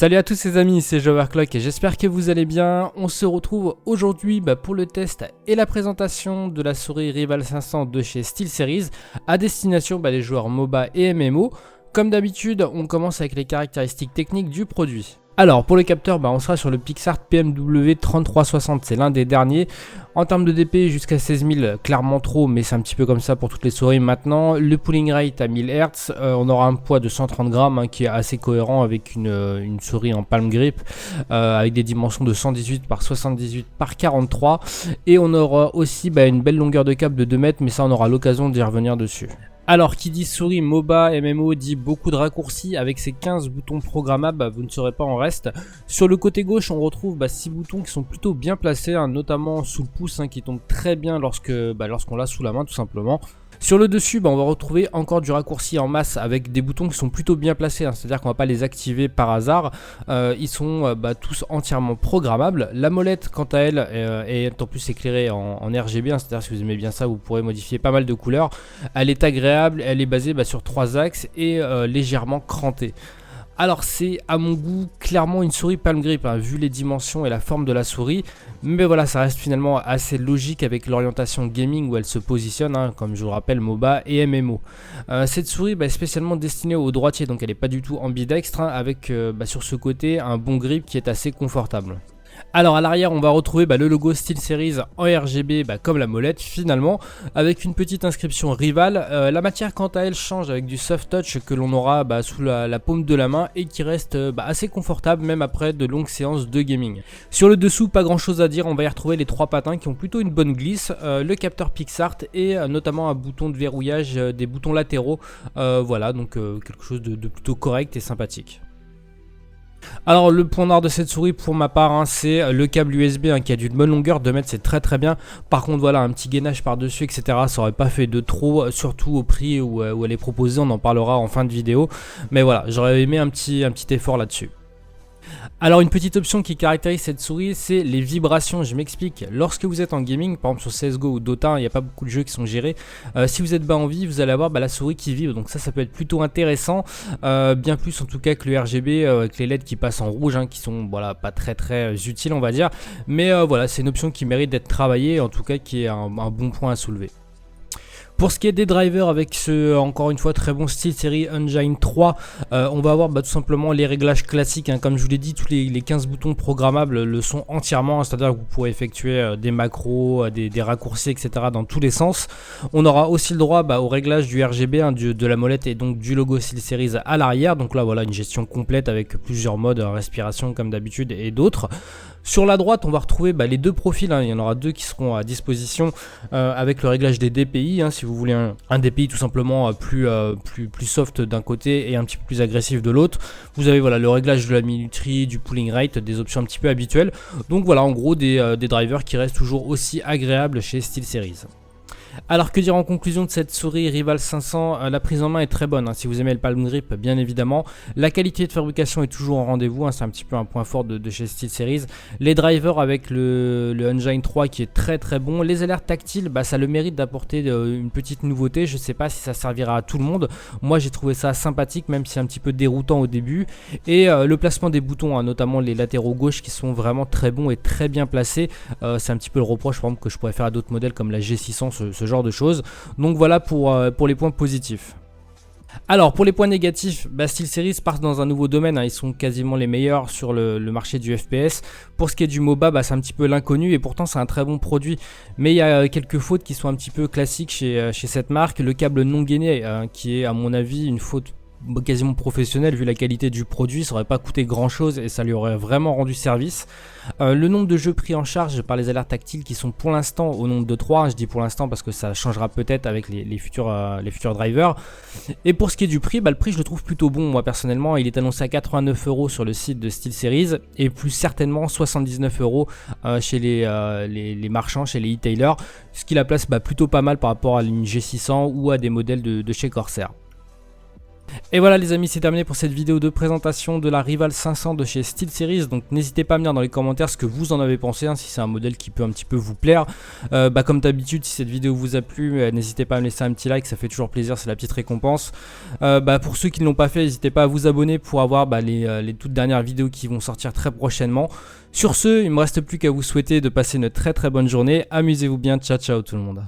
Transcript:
Salut à tous les amis, c'est Joverclock et j'espère que vous allez bien. On se retrouve aujourd'hui pour le test et la présentation de la souris Rival 500 de chez SteelSeries à destination des joueurs MOBA et MMO. Comme d'habitude, on commence avec les caractéristiques techniques du produit. Alors pour le capteur, on sera sur le PixArt PMW 3360, c'est l'un des derniers. En termes de DP jusqu'à 16 000, clairement trop, mais c'est un petit peu comme ça pour toutes les souris maintenant. Le pulling rate à 1000 Hz, on aura un poids de 130 grammes qui est assez cohérent avec une souris en palm grip, avec des dimensions de 118 par 78 par 43. Et on aura aussi une belle longueur de câble de 2 mètres, mais ça on aura l'occasion d'y revenir dessus. Alors qui dit souris MOBA, MMO dit beaucoup de raccourcis. Avec ces 15 boutons programmables, vous ne serez pas en reste. Sur le côté gauche, on retrouve 6 boutons qui sont plutôt bien placés, notamment sous le pouce qui tombe très bien lorsqu'on l'a sous la main tout simplement. Sur le dessus, on va retrouver encore du raccourci en masse avec des boutons qui sont plutôt bien placés, c'est-à-dire qu'on ne va pas les activer par hasard. Ils sont tous entièrement programmables. La molette, quant à elle, est en plus éclairée en RGB, c'est-à-dire si vous aimez bien ça, vous pourrez modifier pas mal de couleurs. Elle est agréable, elle est basée sur 3 axes et légèrement crantée. Alors c'est à mon goût clairement une souris palm grip vu les dimensions et la forme de la souris, mais voilà, ça reste finalement assez logique avec l'orientation gaming où elle se positionne, comme je vous le rappelle, MOBA et MMO. Cette souris est spécialement destinée aux droitiers, donc elle n'est pas du tout ambidextre, avec sur ce côté un bon grip qui est assez confortable. Alors à l'arrière on va retrouver le logo SteelSeries en RGB comme la molette finalement, avec une petite inscription Rival. La matière quant à elle change avec du soft touch que l'on aura sous la paume de la main et qui reste assez confortable même après de longues séances de gaming. Sur le dessous pas grand chose à dire, on va y retrouver les 3 patins qui ont plutôt une bonne glisse, le capteur PixArt et notamment un bouton de verrouillage, des boutons latéraux, voilà donc quelque chose de plutôt correct et sympathique. Alors le point noir de cette souris pour ma part c'est le câble USB qui a d'une bonne longueur, 2 mètres c'est très bien. Par contre voilà, un petit gainage par dessus etc, ça aurait pas fait de trop, surtout au prix où elle est proposée, on en parlera en fin de vidéo. Mais voilà, j'aurais aimé un petit effort là-dessus. Alors une petite option qui caractérise cette souris, c'est les vibrations. Je m'explique, lorsque vous êtes en gaming, par exemple sur CSGO ou Dota, il n'y a pas beaucoup de jeux qui sont gérés, si vous êtes bas en vie, vous allez avoir la souris qui vibre, donc ça peut être plutôt intéressant, bien plus en tout cas que le RGB avec les LED qui passent en rouge, qui sont pas très utiles on va dire, mais voilà, c'est une option qui mérite d'être travaillée, en tout cas qui est un bon point à soulever. Pour ce qui est des drivers, avec ce, encore une fois, très bon SteelSeries Engine 3, on va avoir tout simplement les réglages classiques. Comme je vous l'ai dit, tous les 15 boutons programmables le sont entièrement, c'est-à-dire que vous pourrez effectuer des macros, des raccourcis, etc. dans tous les sens. On aura aussi le droit au réglage du RGB, de la molette et donc du logo SteelSeries à l'arrière. Donc là, voilà, une gestion complète avec plusieurs modes, respiration comme d'habitude et d'autres. Sur la droite, on va retrouver les 2 profils, il y en aura 2 qui seront à disposition avec le réglage des DPI, si vous voulez un DPI tout simplement plus soft d'un côté et un petit peu plus agressif de l'autre. Vous avez le réglage de la minuterie, du pulling rate, des options un petit peu habituelles. Donc voilà, en gros des drivers qui restent toujours aussi agréables chez SteelSeries. Alors que dire en conclusion de cette souris Rival 500, la prise en main est très bonne, si vous aimez le palm grip bien évidemment. La qualité de fabrication est toujours au rendez-vous, c'est un petit peu un point fort de chez SteelSeries. Les drivers avec le Engine 3 qui est très bon. Les alertes tactiles, ça a le mérite d'apporter une petite nouveauté, je sais pas si ça servira à tout le monde. Moi j'ai trouvé ça sympathique même si un petit peu déroutant au début. Et le placement des boutons, notamment les latéraux gauche qui sont vraiment très bons et très bien placés. C'est un petit peu le reproche par exemple que je pourrais faire à d'autres modèles comme la G600, ce genre de choses. Donc voilà pour les points positifs. Alors pour les points négatifs, SteelSeries part dans un nouveau domaine, ils sont quasiment les meilleurs sur le marché du FPS. Pour ce qui est du MOBA, c'est un petit peu l'inconnu et pourtant c'est un très bon produit. Mais il y a quelques fautes qui sont un petit peu classiques chez cette marque. Le câble non gainé qui est à mon avis une faute quasiment professionnel vu la qualité du produit, ça aurait pas coûté grand chose et ça lui aurait vraiment rendu service. Le nombre de jeux pris en charge par les alertes tactiles qui sont pour l'instant au nombre de 3, je dis pour l'instant parce que ça changera peut-être avec les futurs drivers. Et pour ce qui est du prix, le prix je le trouve plutôt bon moi personnellement, il est annoncé à 89 € sur le site de SteelSeries et plus certainement 79 € chez les marchands, chez les e-tailers, ce qui la place plutôt pas mal par rapport à une G600 ou à des modèles de chez Corsair. Et voilà les amis, c'est terminé pour cette vidéo de présentation de la Rival 500 de chez SteelSeries. Donc n'hésitez pas à me dire dans les commentaires ce que vous en avez pensé, hein, si c'est un modèle qui peut un petit peu vous plaire. Comme d'habitude, si cette vidéo vous a plu, n'hésitez pas à me laisser un petit like, ça fait toujours plaisir, c'est la petite récompense. Pour ceux qui ne l'ont pas fait, n'hésitez pas à vous abonner pour avoir les toutes dernières vidéos qui vont sortir très prochainement. Sur ce, il ne me reste plus qu'à vous souhaiter de passer une très très bonne journée. Amusez-vous bien, ciao ciao tout le monde.